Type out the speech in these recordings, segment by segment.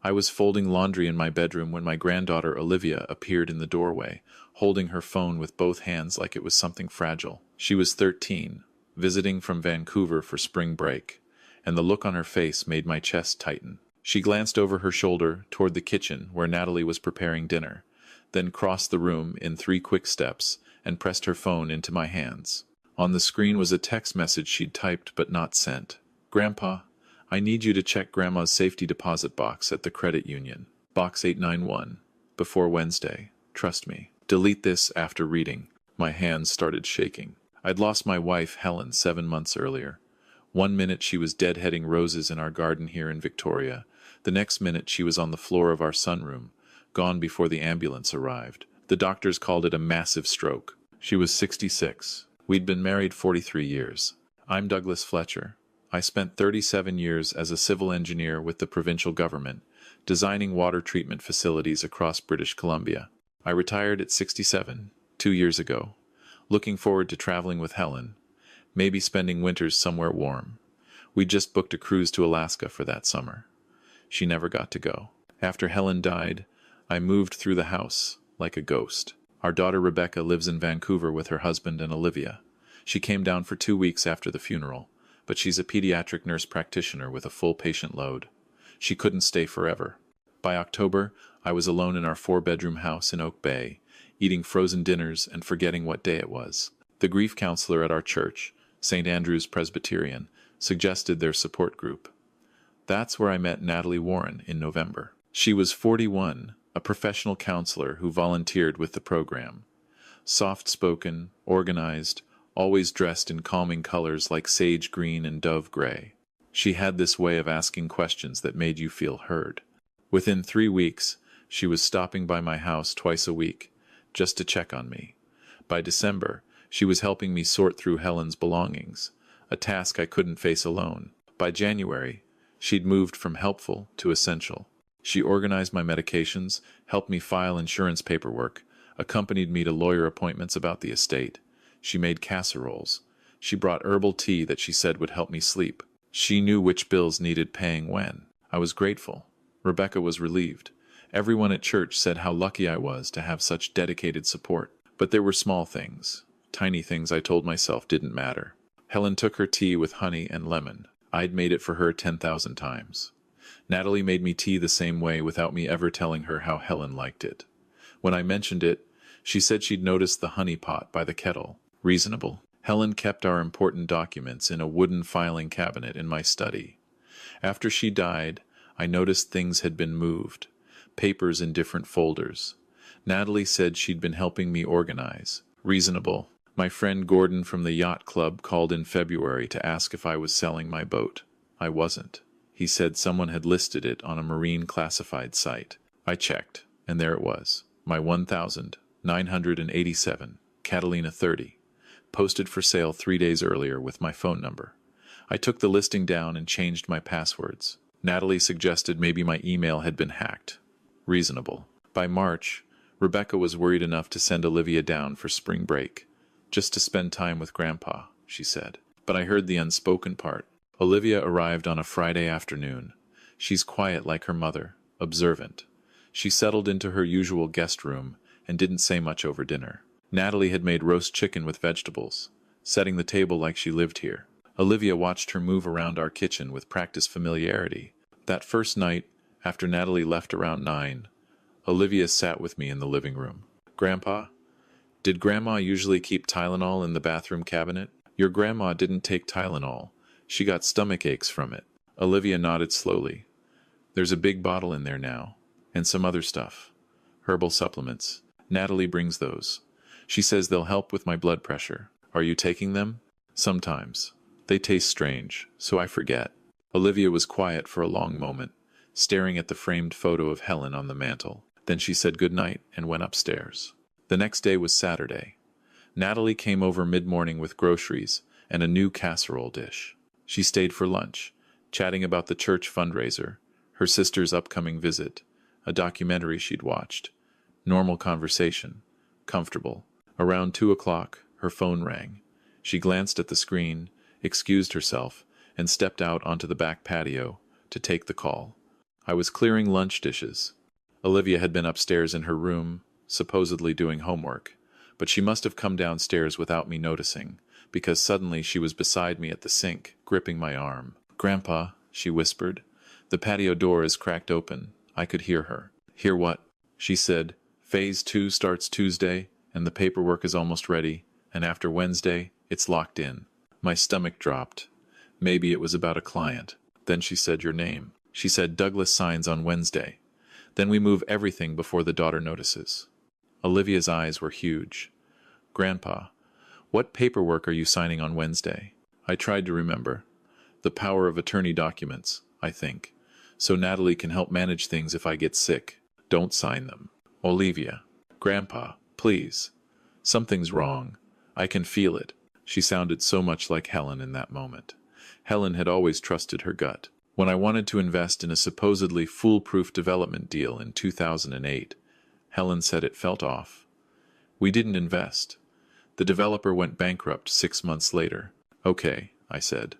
I was folding laundry in my bedroom when my granddaughter Olivia appeared in the doorway, holding her phone with both hands like it was something fragile. She was 13, visiting from Vancouver for spring break, and the look on her face made my chest tighten. She glanced over her shoulder toward the kitchen where Natalie was preparing dinner, then crossed the room in 3 quick steps and pressed her phone into my hands. On the screen was a text message she'd typed but not sent. "Grandpa, I need you to check Grandma's safety deposit box at the credit union. Box 891. Before Wednesday. Trust me. Delete this after reading." My hands started shaking. I'd lost my wife, Helen, 7 months earlier. One minute she was deadheading roses in our garden here in Victoria. The next minute she was on the floor of our sunroom, gone before the ambulance arrived. The doctors called it a massive stroke. She was 66. We'd been married 43 years. I'm Douglas Fletcher. I spent 37 years as a civil engineer with the provincial government, designing water treatment facilities across British Columbia. I retired at 67, 2 years ago, looking forward to traveling with Helen, maybe spending winters somewhere warm. We just booked a cruise to Alaska for that summer. She never got to go. After Helen died, I moved through the house like a ghost. Our daughter Rebecca lives in Vancouver with her husband and Olivia. She came down for 2 weeks after the funeral, but she's a pediatric nurse practitioner with a full patient load. She couldn't stay forever. By October, I was alone in our 4-bedroom house in Oak Bay, eating frozen dinners and forgetting what day it was. The grief counselor at our church, St. Andrew's Presbyterian, suggested their support group. That's where I met Natalie Warren in November. She was 41, a professional counselor who volunteered with the program. Soft-spoken, organized, always dressed in calming colors like sage green and dove gray. She had this way of asking questions that made you feel heard. Within 3 weeks, she was stopping by my house twice a week, just to check on me. By December, she was helping me sort through Helen's belongings, a task I couldn't face alone. By January, she'd moved from helpful to essential. She organized my medications, helped me file insurance paperwork, accompanied me to lawyer appointments about the estate. She made casseroles. She brought herbal tea that she said would help me sleep. She knew which bills needed paying when. I was grateful. Rebecca was relieved. Everyone at church said how lucky I was to have such dedicated support. But there were small things, tiny things I told myself didn't matter. Helen took her tea with honey and lemon. I'd made it for her 10,000 times. Natalie made me tea the same way without me ever telling her how Helen liked it. When I mentioned it, she said she'd noticed the honey pot by the kettle. Reasonable. Helen kept our important documents in a wooden filing cabinet in my study. After she died, I noticed things had been moved, papers in different folders. Natalie said she'd been helping me organize. Reasonable. My friend Gordon from the yacht club called in February to ask if I was selling my boat. I wasn't. He said someone had listed it on a marine classified site. I checked, and there it was, my 1,987 Catalina 30. Posted for sale 3 days earlier with my phone number. I took the listing down and changed my passwords. Natalie suggested maybe my email had been hacked. Reasonable. By March, Rebecca was worried enough to send Olivia down for spring break, just to spend time with Grandpa, she said. But I heard the unspoken part. Olivia arrived on a Friday afternoon. She's quiet like her mother, observant. She settled into her usual guest room and didn't say much over dinner. Natalie had made roast chicken with vegetables, setting the table like she lived here. Olivia watched her move around our kitchen with practiced familiarity. That first night, after Natalie left around 9, Olivia sat with me in the living room. "Grandpa, did Grandma usually keep Tylenol in the bathroom cabinet?" "Your grandma didn't take Tylenol. She got stomach aches from it." Olivia nodded slowly. "There's a big bottle in there now, and some other stuff. Herbal supplements. Natalie brings those. She says they'll help with my blood pressure. Are you taking them?" "Sometimes. They taste strange, so I forget." Olivia was quiet for a long moment, staring at the framed photo of Helen on the mantel. Then she said goodnight and went upstairs. The next day was Saturday. Natalie came over mid-morning with groceries and a new casserole dish. She stayed for lunch, chatting about the church fundraiser, her sister's upcoming visit, a documentary she'd watched. Normal conversation. Comfortable. Around 2 o'clock, her phone rang. She glanced at the screen, excused herself, and stepped out onto the back patio to take the call. I was clearing lunch dishes. Olivia had been upstairs in her room, supposedly doing homework, but she must have come downstairs without me noticing, because suddenly she was beside me at the sink, gripping my arm. "Grandpa," she whispered, "the patio door is cracked open." I could hear her. "Hear what?" She said, "Phase 2 starts Tuesday, and the paperwork is almost ready, and after Wednesday, it's locked in." My stomach dropped. Maybe it was about a client. Then she said your name. She said Douglas signs on Wednesday. Then we move everything before the daughter notices. Olivia's eyes were huge. "Grandpa, what paperwork are you signing on Wednesday?" I tried to remember. "The power of attorney documents, I think. So Natalie can help manage things if I get sick." "Don't sign them." "Olivia." "Grandpa, please." "Something's wrong. I can feel it." She sounded so much like Helen in that moment. Helen had always trusted her gut. When I wanted to invest in a supposedly foolproof development deal in 2008, Helen said it felt off. We didn't invest. The developer went bankrupt 6 months later. "Okay," I said.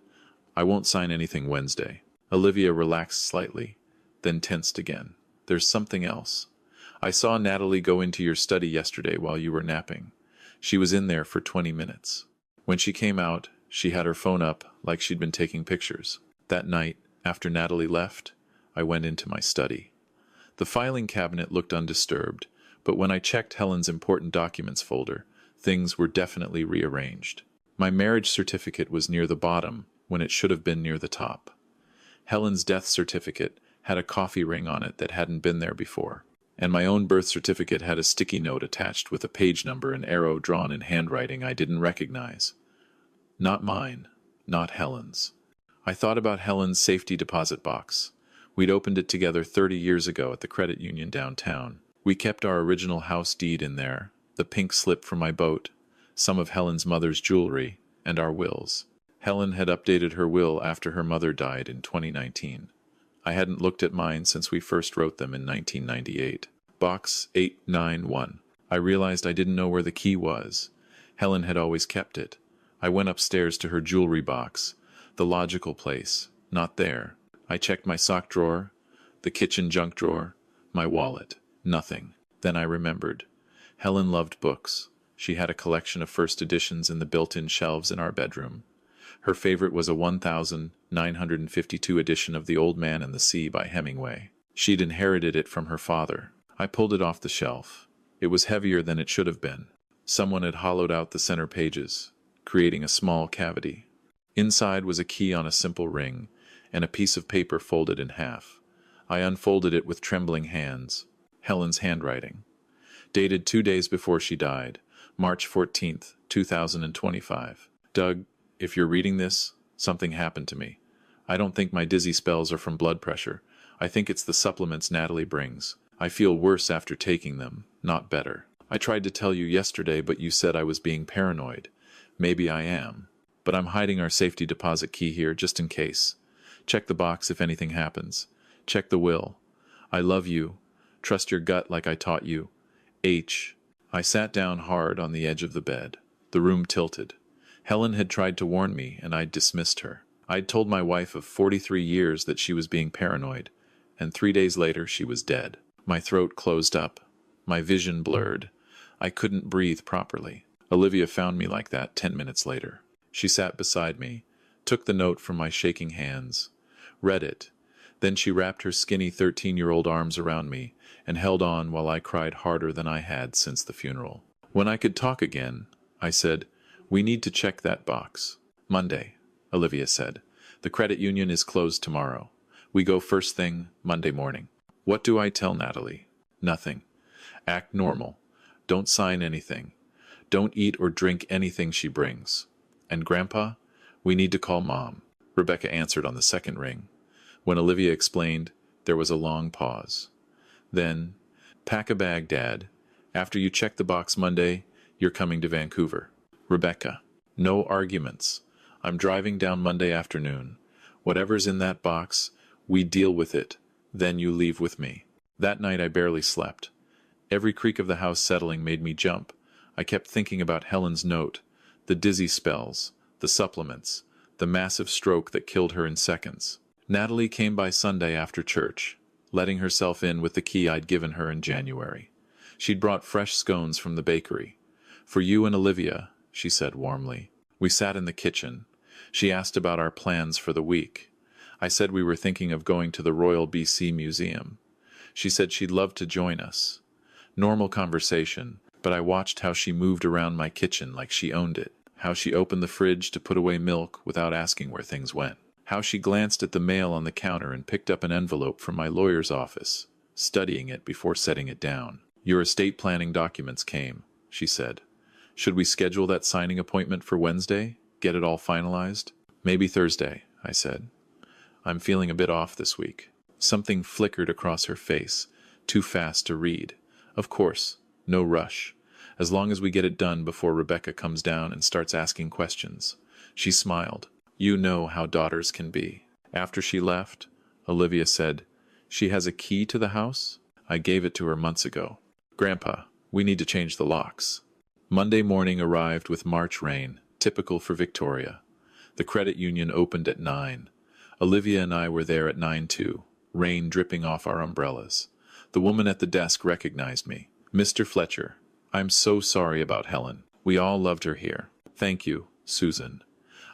"I won't sign anything Wednesday." Olivia relaxed slightly, then tensed again. "There's something else. I saw Natalie go into your study yesterday while you were napping. She was in there for 20 minutes. When she came out, she had her phone up like she'd been taking pictures. That night, after Natalie left, I went into my study. The filing cabinet looked undisturbed, but when I checked Helen's important documents folder, things were definitely rearranged. My marriage certificate was near the bottom when it should have been near the top. Helen's death certificate had a coffee ring on it that hadn't been there before, and my own birth certificate had a sticky note attached with a page number and arrow drawn in handwriting I didn't recognize. Not mine, not Helen's. I thought about Helen's safety deposit box. We'd opened it together 30 years ago at the credit union downtown. We kept our original house deed in there, the pink slip from my boat, some of Helen's mother's jewelry, and our wills. Helen had updated her will after her mother died in 2019. I hadn't looked at mine since we first wrote them in 1998. Box 891. I realized I didn't know where the key was. Helen had always kept it. I went upstairs to her jewelry box. The logical place. Not there. I checked my sock drawer, the kitchen junk drawer, my wallet. Nothing. Then I remembered. Helen loved books. She had a collection of first editions in the built-in shelves in our bedroom. Her favorite was a 1952 edition of The Old Man and the Sea by Hemingway. She'd inherited it from her father. I pulled it off the shelf. It was heavier than it should have been. Someone had hollowed out the center pages, creating a small cavity. Inside was a key on a simple ring, and a piece of paper folded in half. I unfolded it with trembling hands. Helen's handwriting. Dated 2 days before she died, March 14th, 2025. "Doug, if you're reading this, something happened to me. I don't think my dizzy spells are from blood pressure. I think it's the supplements Natalie brings. I feel worse after taking them, not better. I tried to tell you yesterday, but you said I was being paranoid. Maybe I am. But I'm hiding our safety deposit key here just in case. Check the box if anything happens. Check the will. I love you. Trust your gut like I taught you. H." I sat down hard on the edge of the bed. The room tilted. Helen had tried to warn me, and I'd dismissed her. I'd told my wife of 43 years that she was being paranoid, and 3 days later she was dead. My throat closed up. My vision blurred. I couldn't breathe properly. Olivia found me like that 10 minutes later. She sat beside me, took the note from my shaking hands, read it. Then she wrapped her skinny 13-year-old arms around me and held on while I cried harder than I had since the funeral. When I could talk again, I said, "We need to check that box." "Monday," Olivia said. "The credit union is closed tomorrow. We go first thing Monday morning." What do I tell Natalie? Nothing. Act normal. Don't sign anything. Don't eat or drink anything she brings. And Grandpa? We need to call Mom. Rebecca answered on the second ring. When Olivia explained, there was a long pause. Then, "Pack a bag, Dad. After you check the box Monday, you're coming to Vancouver." Rebecca. "No arguments. I'm driving down Monday afternoon. Whatever's in that box, we deal with it. Then you leave with me." That night I barely slept. Every creak of the house settling made me jump. I kept thinking about Helen's note, the dizzy spells, the supplements, the massive stroke that killed her in seconds. Natalie came by Sunday after church. letting herself in with the key I'd given her in January. She'd brought fresh scones from the bakery. "For you and Olivia," she said warmly. We sat in the kitchen. She asked about our plans for the week. I said we were thinking of going to the Royal BC Museum. She said she'd love to join us. Normal conversation, but I watched how she moved around my kitchen like she owned it, how she opened the fridge to put away milk without asking where things went, how she glanced at the mail on the counter and picked up an envelope from my lawyer's office, studying it before setting it down. "Your estate planning documents came," she said. "Should we schedule that signing appointment for Wednesday? Get it all finalized?" "Maybe Thursday," I said. "I'm feeling a bit off this week." Something flickered across her face, too fast to read. "Of course, no rush. As long as we get it done before Rebecca comes down and starts asking questions." She smiled. "You know how daughters can be." After she left, Olivia said, "She has a key to the house? I gave it to her months ago." "Grandpa, we need to change the locks." Monday morning arrived with March rain, typical for Victoria. The credit union opened at 9. Olivia and I were there at 9 too, rain dripping off our umbrellas. The woman at the desk recognized me. "Mr. Fletcher, I'm so sorry about Helen. We all loved her here." "Thank you, Susan.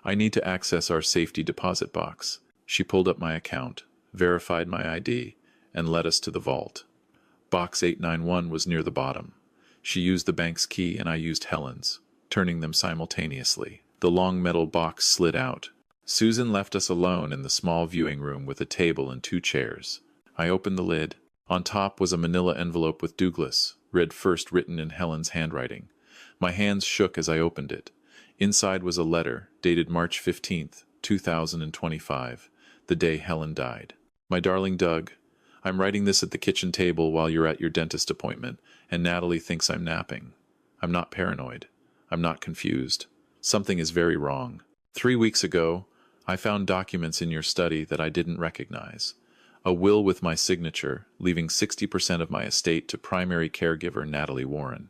I need to access our safety deposit box." She pulled up my account, verified my ID, and led us to the vault. Box 891 was near the bottom. She used the bank's key and I used Helen's, turning them simultaneously. The long metal box slid out. Susan left us alone in the small viewing room with a table and 2 chairs. I opened the lid. On top was a manila envelope with Douglas, read first written in Helen's handwriting. My hands shook as I opened it. Inside was a letter, dated March 15th, 2025, the day Helen died. "My darling Doug, I'm writing this at the kitchen table while you're at your dentist appointment, and Natalie thinks I'm napping. I'm not paranoid. I'm not confused. Something is very wrong. 3 weeks ago, I found documents in your study that I didn't recognize. A will with my signature, leaving 60% of my estate to primary caregiver Natalie Warren.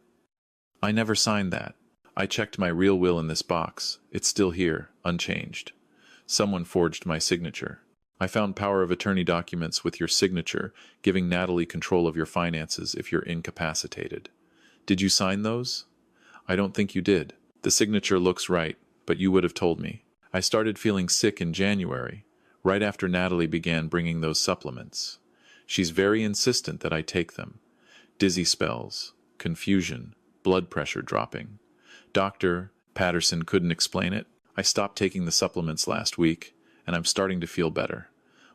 I never signed that. I checked my real will in this box. It's still here, unchanged. Someone forged my signature. I found power of attorney documents with your signature, giving Natalie control of your finances if you're incapacitated. Did you sign those? I don't think you did. The signature looks right, but you would have told me. I started feeling sick in January, right after Natalie began bringing those supplements. She's very insistent that I take them. Dizzy spells, confusion, blood pressure dropping. Dr. Patterson couldn't explain it. I stopped taking the supplements last week, and I'm starting to feel better.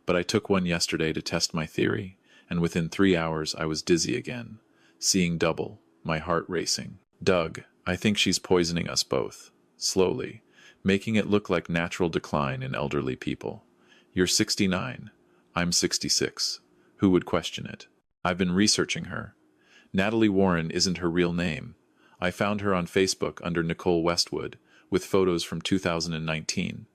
But I took one yesterday to test my theory, and within 3 hours I was dizzy again, seeing double, my heart racing. Doug, I think she's poisoning us both, slowly, making it look like natural decline in elderly people. You're 69. I'm 66. Who would question it? I've been researching her. Natalie Warren isn't her real name. I found her on Facebook under Nicole Westwood, with photos from 2019.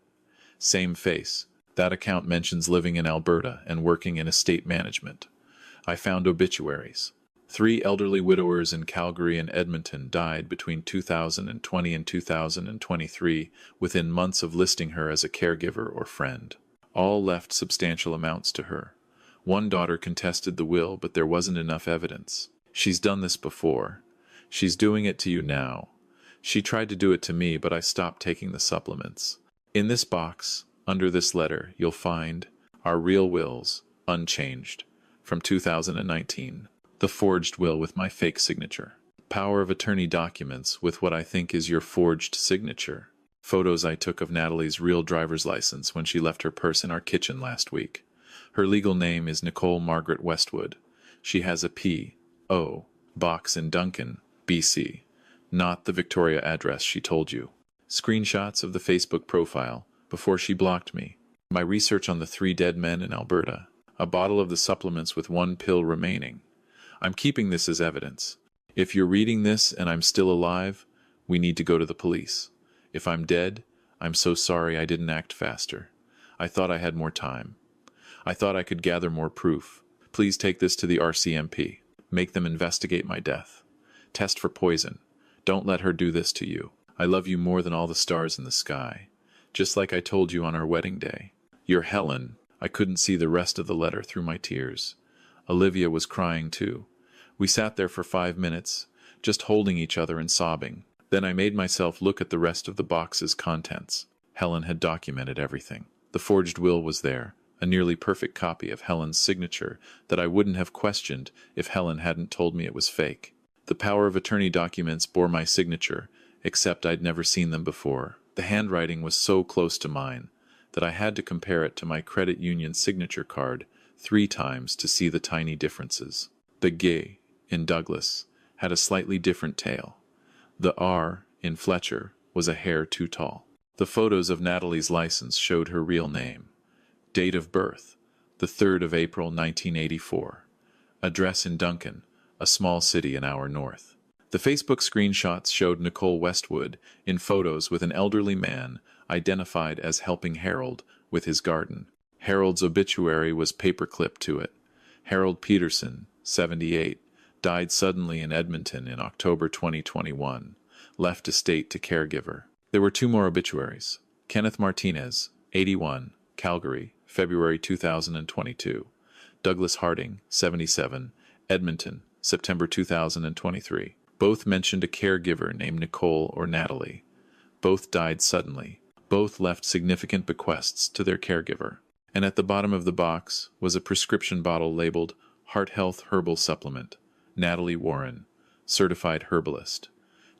Same face. That account mentions living in Alberta and working in estate management. I found obituaries. 3 elderly widowers in Calgary and Edmonton died between 2020 and 2023 within months of listing her as a caregiver or friend. All left substantial amounts to her. One daughter contested the will, but there wasn't enough evidence. She's done this before. She's doing it to you now. She tried to do it to me, but I stopped taking the supplements. In this box, under this letter, you'll find our real wills, unchanged, from 2019. The forged will with my fake signature. Power of attorney documents with what I think is your forged signature. Photos I took of Natalie's real driver's license when she left her purse in our kitchen last week. Her legal name is Nicole Margaret Westwood. She has a P.O. box in Duncan, BC, not the Victoria address she told you. Screenshots of the Facebook profile before she blocked me. My research on the 3 dead men in Alberta. A bottle of the supplements with 1 pill remaining. I'm keeping this as evidence. If you're reading this and I'm still alive, we need to go to the police. If I'm dead, I'm so sorry I didn't act faster. I thought I had more time. I thought I could gather more proof. Please take this to the RCMP. Make them investigate my death. Test for poison. Don't let her do this to you. I love you more than all the stars in the sky. Just like I told you on our wedding day. You're Helen. I couldn't see the rest of the letter through my tears. Olivia was crying too. We sat there for 5 minutes, just holding each other and sobbing. Then I made myself look at the rest of the box's contents. Helen had documented everything. The forged will was there, a nearly perfect copy of Helen's signature that I wouldn't have questioned if Helen hadn't told me it was fake. The power of attorney documents bore my signature, except I'd never seen them before. The handwriting was so close to mine that I had to compare it to my credit union signature card 3 times to see the tiny differences. The G in Douglas had a slightly different tail. The R in Fletcher was a hair too tall. The photos of Natalie's license showed her real name. Date of birth, the 3rd of April 1984. Address in Duncan, a small city an hour north. The Facebook screenshots showed Nicole Westwood in photos with an elderly man identified as helping Harold with his garden. Harold's obituary was paperclipped to it. Harold Peterson, 78, died suddenly in Edmonton in October 2021, left estate to caregiver. There were 2 more obituaries. Kenneth Martinez, 81, Calgary, February 2022. Douglas Harding, 77, Edmonton, September 2023. Both mentioned a caregiver named Nicole or Natalie. Both died suddenly. Both left significant bequests to their caregiver. And at the bottom of the box was a prescription bottle labeled Heart Health Herbal Supplement. Natalie Warren, certified herbalist.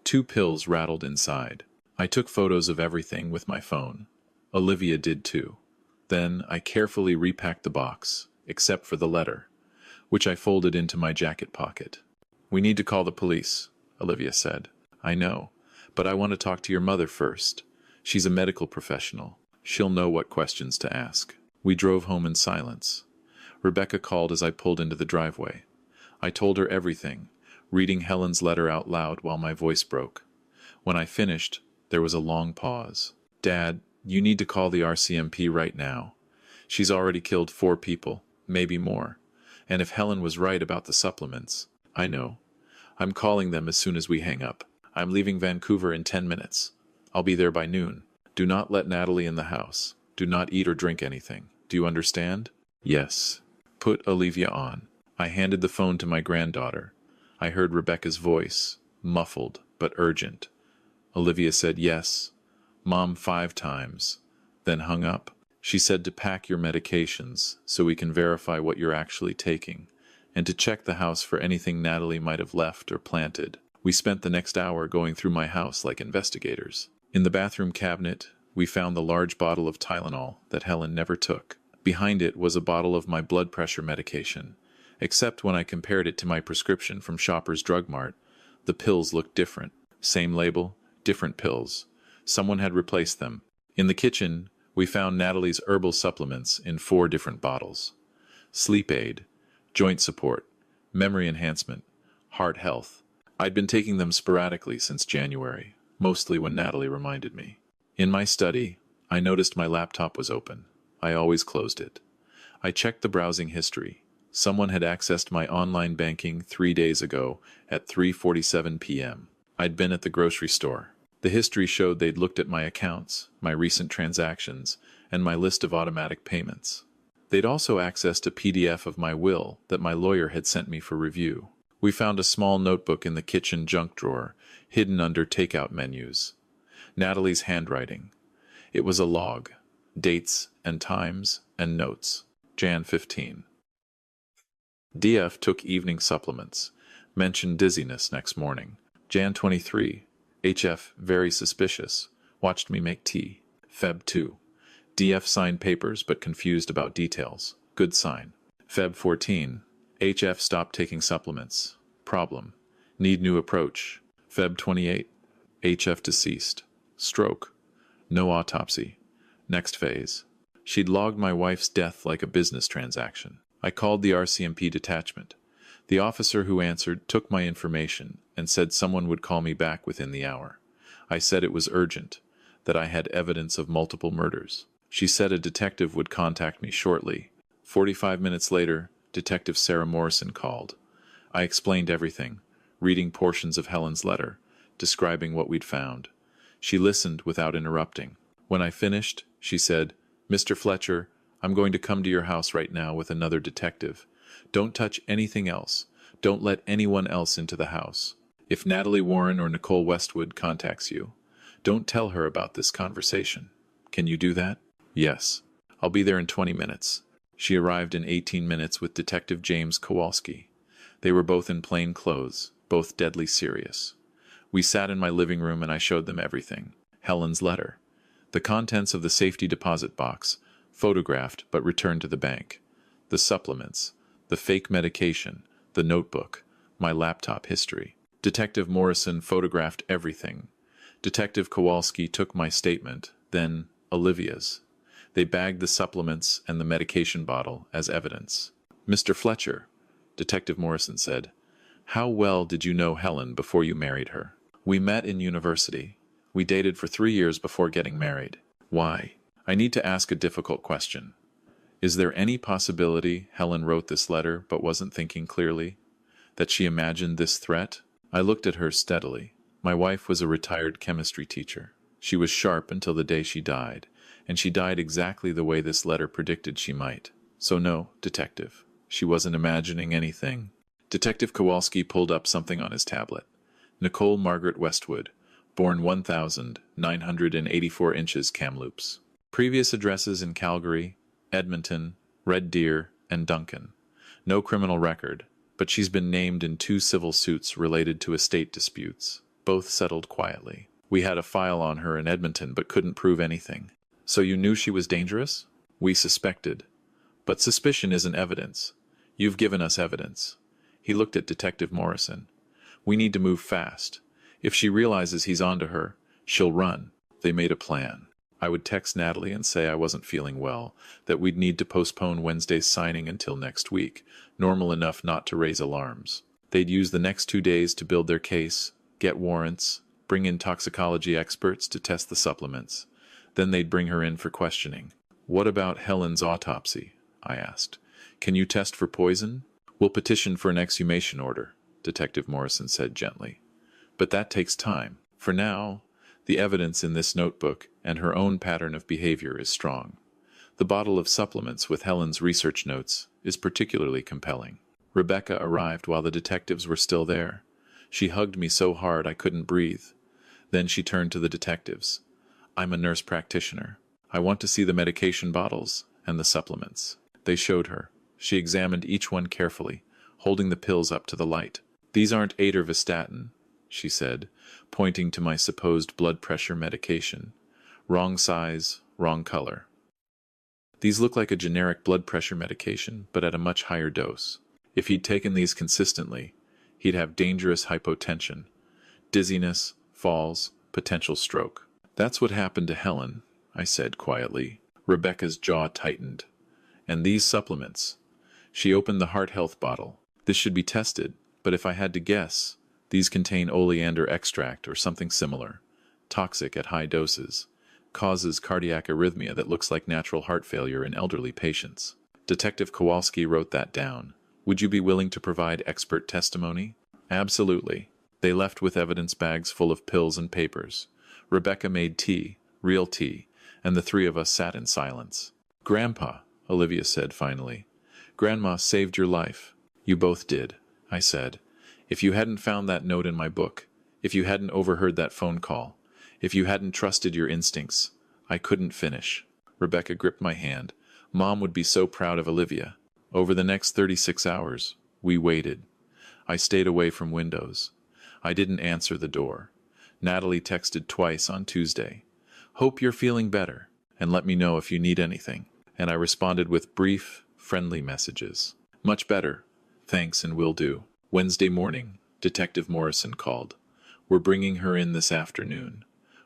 2 pills rattled inside. I took photos of everything with my phone. Olivia did too. Then I carefully repacked the box, except for the letter, which I folded into my jacket pocket. "We need to call the police," Olivia said. "I know, but I want to talk to your mother first. She's a medical professional. She'll know what questions to ask." We drove home in silence. Rebecca called as I pulled into the driveway. I told her everything, reading Helen's letter out loud while my voice broke. When I finished, there was a long pause. "Dad, you need to call the RCMP right now. She's already killed 4 people, maybe more. And if Helen was right about the supplements, I know. I'm calling them as soon as we hang up. I'm leaving Vancouver in 10 minutes. I'll be there by noon. Do not let Natalie in the house. Do not eat or drink anything. Do you understand?" "Yes." "Put Olivia on." I handed the phone to my granddaughter. I heard Rebecca's voice, muffled but urgent. Olivia said yes, Mom 5 times, then hung up. She said to pack your medications so we can verify what you're actually taking, and to check the house for anything Natalie might have left or planted. We spent the next hour going through my house like investigators. In the bathroom cabinet, we found the large bottle of Tylenol that Helen never took. Behind it was a bottle of my blood pressure medication, except when I compared it to my prescription from Shoppers Drug Mart, the pills looked different. Same label, different pills. Someone had replaced them. In the kitchen, we found Natalie's herbal supplements in 4 different bottles. Sleep aid, joint support, memory enhancement, heart health. I'd been taking them sporadically since January, mostly when Natalie reminded me. In my study, I noticed my laptop was open. I always closed it. I checked the browsing history. Someone had accessed my online banking 3 days ago at 3:47 p.m. I'd been at the grocery store. The history showed they'd looked at my accounts, my recent transactions, and my list of automatic payments. They'd also accessed a PDF of my will that my lawyer had sent me for review. We found a small notebook in the kitchen junk drawer, hidden under takeout menus. Natalie's handwriting. It was a log, dates and times and notes. Jan 15. DF took evening supplements. Mentioned dizziness next morning. Jan 23. HF very suspicious. Watched me make tea. Feb 2. DF signed papers but confused about details. Good sign. Feb 14. HF stopped taking supplements. Problem. Need new approach. Feb 28. HF deceased. Stroke. No autopsy. Next phase. She'd logged my wife's death like a business transaction. I called the RCMP detachment. The officer who answered took my information and said someone would call me back within the hour. I said it was urgent, that I had evidence of multiple murders. She said a detective would contact me shortly. 45 minutes later, Detective Sarah Morrison called. I explained everything, reading portions of Helen's letter, describing what we'd found. She listened without interrupting. When I finished, she said, "Mr. Fletcher, I'm going to come to your house right now with another detective. Don't touch anything else. Don't let anyone else into the house. If Natalie Warren or Nicole Westwood contacts you, don't tell her about this conversation. Can you do that? Yes. I'll be there in 20 minutes. She arrived in 18 minutes with Detective James Kowalski. They were both in plain clothes, both deadly serious. We sat in my living room and I showed them everything. Helen's letter. The contents of the safety deposit box, photographed but returned to the bank. The supplements, the fake medication, the notebook, my laptop history. Detective Morrison photographed everything. Detective Kowalski took my statement, then Olivia's. They bagged the supplements and the medication bottle as evidence. Mr. Fletcher, Detective Morrison said, how well did you know Helen before you married her? We met in university. We dated for 3 years before getting married. Why? I need to ask a difficult question. Is there any possibility Helen wrote this letter but wasn't thinking clearly? That she imagined this threat? I looked at her steadily. My wife was a retired chemistry teacher. She was sharp until the day she died, and she died exactly the way this letter predicted she might. So no, Detective, she wasn't imagining anything. Detective Kowalski pulled up something on his tablet. Nicole Margaret Westwood, born 1,984 inches Kamloops. Previous addresses in Calgary, Edmonton, Red Deer, and Duncan. No criminal record, but she's been named in 2 civil suits related to estate disputes, both settled quietly. We had a file on her in Edmonton but couldn't prove anything. So you knew she was dangerous? We suspected. But suspicion isn't evidence. You've given us evidence. He looked at Detective Morrison. We need to move fast. If she realizes he's onto her, she'll run. They made a plan. I would text Natalie and say I wasn't feeling well, that we'd need to postpone Wednesday's signing until next week, normal enough not to raise alarms. They'd use the next 2 days to build their case, get warrants, bring in toxicology experts to test the supplements. Then they'd bring her in for questioning. What about Helen's autopsy? I asked. Can you test for poison? We'll petition for an exhumation order, Detective Morrison said gently. But that takes time. For now, the evidence in this notebook and her own pattern of behavior is strong. The bottle of supplements with Helen's research notes is particularly compelling. Rebecca arrived while the detectives were still there. She hugged me so hard I couldn't breathe. Then she turned to the detectives. I'm a nurse practitioner. I want to see the medication bottles and the supplements. They showed her. She examined each one carefully, holding the pills up to the light. These aren't atorvastatin, she said, pointing to my supposed blood pressure medication. Wrong size, wrong color. These look like a generic blood pressure medication, but at a much higher dose. If he'd taken these consistently, he'd have dangerous hypotension, dizziness, falls, potential stroke. That's what happened to Helen, I said quietly. Rebecca's jaw tightened. And these supplements. She opened the heart health bottle. This should be tested, but if I had to guess, these contain oleander extract or something similar. Toxic at high doses. Causes cardiac arrhythmia that looks like natural heart failure in elderly patients. Detective Kowalski wrote that down. Would you be willing to provide expert testimony? Absolutely. They left with evidence bags full of pills and papers. Rebecca made tea, real tea, and the 3 of us sat in silence. Grandpa, Olivia said finally. Grandma saved your life. You both did, I said. If you hadn't found that note in my book, if you hadn't overheard that phone call, if you hadn't trusted your instincts, I couldn't finish. Rebecca gripped my hand. Mom would be so proud of Olivia. Over the next 36 hours, we waited. I stayed away from windows. I didn't answer the door. Natalie texted twice on Tuesday. Hope you're feeling better, and let me know if you need anything. And I responded with brief, friendly messages. Much better. Thanks and will do. Wednesday morning, Detective Morrison called. We're bringing her in this afternoon.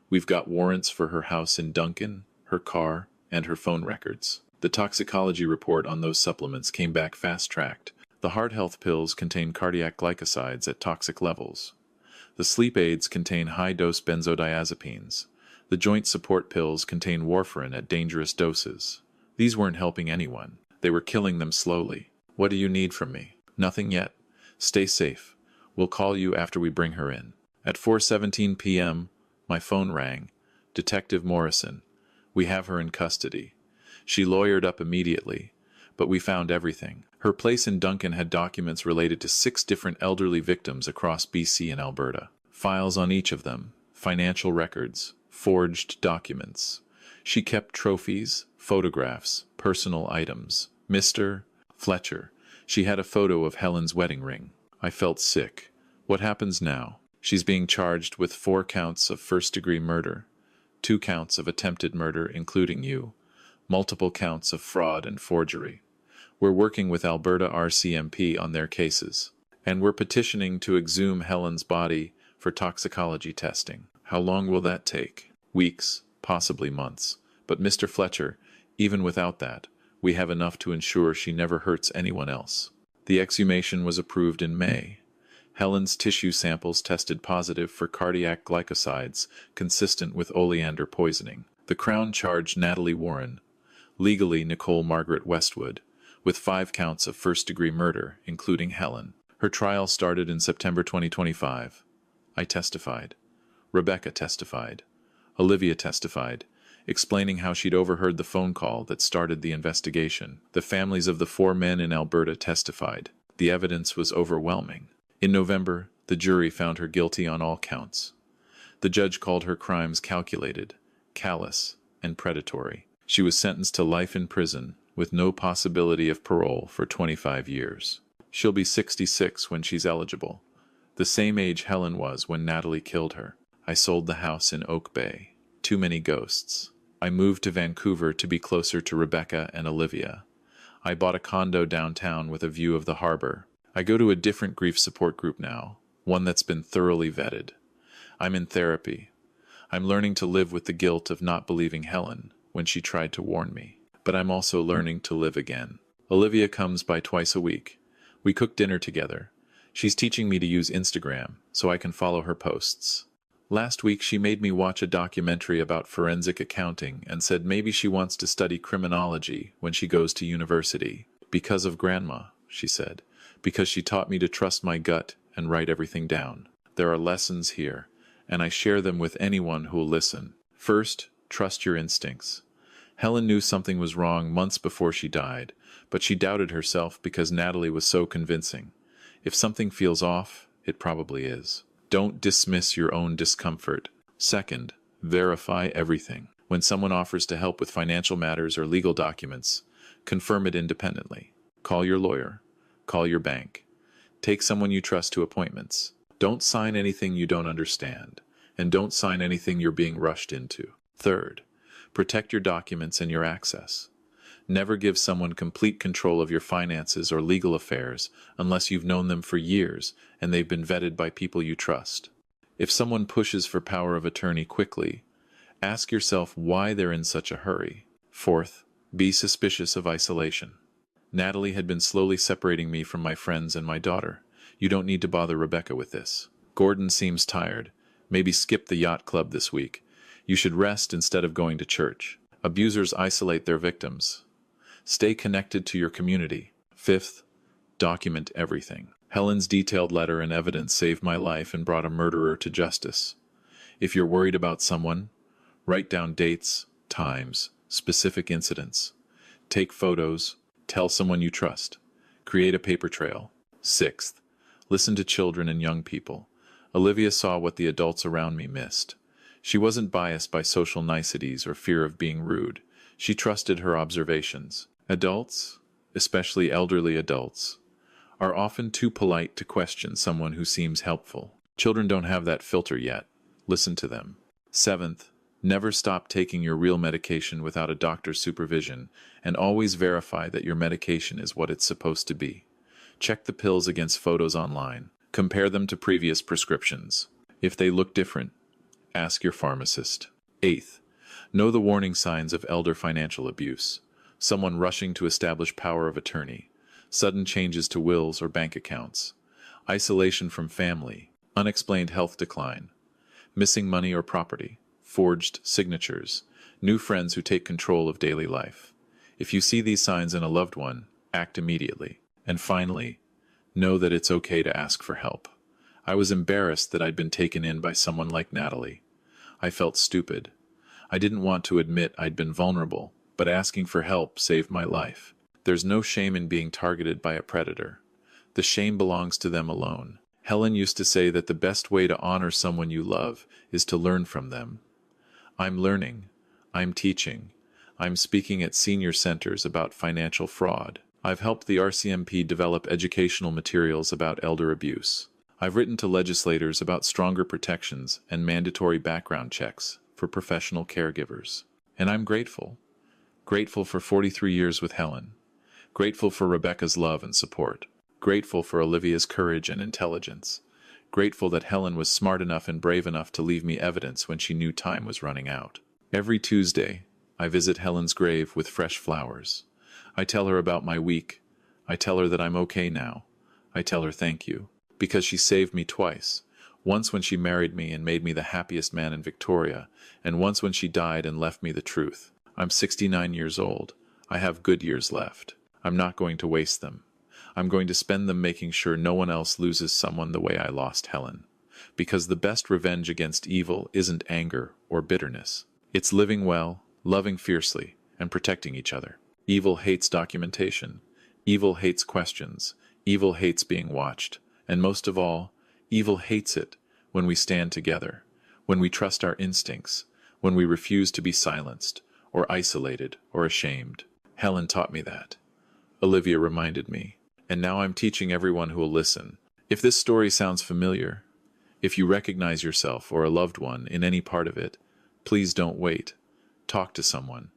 We've got warrants for her house in Duncan, her car, and her phone records. The toxicology report on those supplements came back fast-tracked. The heart health pills contain cardiac glycosides at toxic levels. The sleep aids contain high-dose benzodiazepines. The joint support pills contain warfarin at dangerous doses. These weren't helping anyone. They were killing them slowly. What do you need from me? Nothing yet. Stay safe. We'll call you after we bring her in. At 4:17 p.m., my phone rang. Detective Morrison. We have her in custody. She lawyered up immediately, but we found everything. Her place in Duncan had documents related to 6 different elderly victims across BC and Alberta. Files on each of them, financial records, forged documents. She kept trophies, photographs, personal items. Mr. Fletcher. She had a photo of Helen's wedding ring. I felt sick. What happens now? She's being charged with 4 counts of first-degree murder, 2 counts of attempted murder, including you, multiple counts of fraud and forgery. We're working with Alberta RCMP on their cases, and we're petitioning to exhume Helen's body for toxicology testing. How long will that take? Weeks, possibly months. But Mr. Fletcher, even without that, we have enough to ensure she never hurts anyone else. The exhumation was approved in May. Helen's tissue samples tested positive for cardiac glycosides consistent with oleander poisoning. The Crown charged Natalie Warren, legally Nicole Margaret Westwood, with 5 counts of first-degree murder, including Helen. Her trial started in September 2025. I testified. Rebecca testified. Olivia testified, explaining how she'd overheard the phone call that started the investigation. The families of the 4 men in Alberta testified. The evidence was overwhelming. In November, the jury found her guilty on all counts. The judge called her crimes calculated, callous, and predatory. She was sentenced to life in prison, with no possibility of parole for 25 years. She'll be 66 when she's eligible, the same age Helen was when Natalie killed her. I sold the house in Oak Bay. Too many ghosts. I moved to Vancouver to be closer to Rebecca and Olivia. I bought a condo downtown with a view of the harbor. I go to a different grief support group now, one that's been thoroughly vetted. I'm in therapy. I'm learning to live with the guilt of not believing Helen when she tried to warn me. But I'm also learning to live again. Olivia comes by twice a week. We cook dinner together. She's teaching me to use Instagram so I can follow her posts. Last week she made me watch a documentary about forensic accounting and said maybe she wants to study criminology when she goes to university. Because of Grandma, she said. Because she taught me to trust my gut and write everything down. There are lessons here, and I share them with anyone who'll listen. First, trust your instincts. Helen knew something was wrong months before she died, but she doubted herself because Natalie was so convincing. If something feels off, it probably is. Don't dismiss your own discomfort. Second, verify everything. When someone offers to help with financial matters or legal documents, confirm it independently. Call your lawyer. Call your bank. Take someone you trust to appointments. Don't sign anything you don't understand, and don't sign anything you're being rushed into. Third, protect your documents and your access. Never give someone complete control of your finances or legal affairs unless you've known them for years and they've been vetted by people you trust. If someone pushes for power of attorney quickly, ask yourself why they're in such a hurry. Fourth, be suspicious of isolation. Natalie had been slowly separating me from my friends and my daughter. You don't need to bother Rebecca with this. Gordon seems tired. Maybe skip the yacht club this week. You should rest instead of going to church. Abusers isolate their victims. Stay connected to your community. Fifth, document everything. Helen's detailed letter and evidence saved my life and brought a murderer to justice. If you're worried about someone, write down dates, times, specific incidents. Take photos. Tell someone you trust. Create a paper trail. Sixth, listen to children and young people. Olivia saw what the adults around me missed. She wasn't biased by social niceties or fear of being rude. She trusted her observations. Adults, especially elderly adults, are often too polite to question someone who seems helpful. Children don't have that filter yet. Listen to them. Seventh, never stop taking your real medication without a doctor's supervision, and always verify that your medication is what it's supposed to be. Check the pills against photos online. Compare them to previous prescriptions. If they look different, ask your pharmacist. Eighth, know the warning signs of elder financial abuse. Someone rushing to establish power of attorney. Sudden changes to wills or bank accounts. Isolation from family. Unexplained health decline. Missing money or property. Forged signatures. New friends who take control of daily life. If you see these signs in a loved one, act immediately. And finally, know that it's okay to ask for help. I was embarrassed that I'd been taken in by someone like Natalie. I felt stupid. I didn't want to admit I'd been vulnerable, but asking for help saved my life. There's no shame in being targeted by a predator. The shame belongs to them alone. Helen used to say that the best way to honor someone you love is to learn from them. I'm learning. I'm teaching. I'm speaking at senior centers about financial fraud. I've helped the RCMP develop educational materials about elder abuse. I've written to legislators about stronger protections and mandatory background checks for professional caregivers. And I'm grateful. Grateful for 43 years with Helen. Grateful for Rebecca's love and support. Grateful for Olivia's courage and intelligence. Grateful that Helen was smart enough and brave enough to leave me evidence when she knew time was running out. Every Tuesday, I visit Helen's grave with fresh flowers. I tell her about my week. I tell her that I'm okay now. I tell her thank you. Because she saved me twice. Once when she married me and made me the happiest man in Victoria, and once when she died and left me the truth. I'm 69 years old. I have good years left. I'm not going to waste them. I'm going to spend them making sure no one else loses someone the way I lost Helen. Because the best revenge against evil isn't anger or bitterness. It's living well, loving fiercely, and protecting each other. Evil hates documentation. Evil hates questions. Evil hates being watched. And most of all, evil hates it when we stand together, when we trust our instincts, when we refuse to be silenced, or isolated, or ashamed. Helen taught me that. Olivia reminded me. And now I'm teaching everyone who will listen. If this story sounds familiar, if you recognize yourself or a loved one in any part of it, please don't wait. Talk to someone.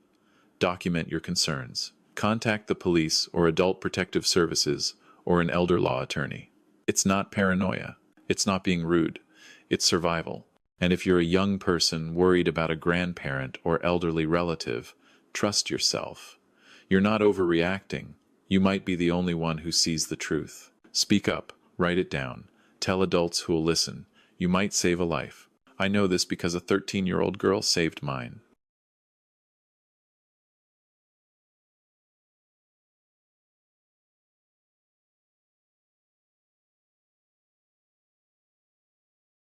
Document your concerns. Contact the police or adult protective services or an elder law attorney. It's not paranoia. It's not being rude. It's survival. And if you're a young person worried about a grandparent or elderly relative, trust yourself. You're not overreacting. You might be the only one who sees the truth. Speak up. Write it down. Tell adults who will listen. You might save a life. I know this because a 13-year-old girl saved mine.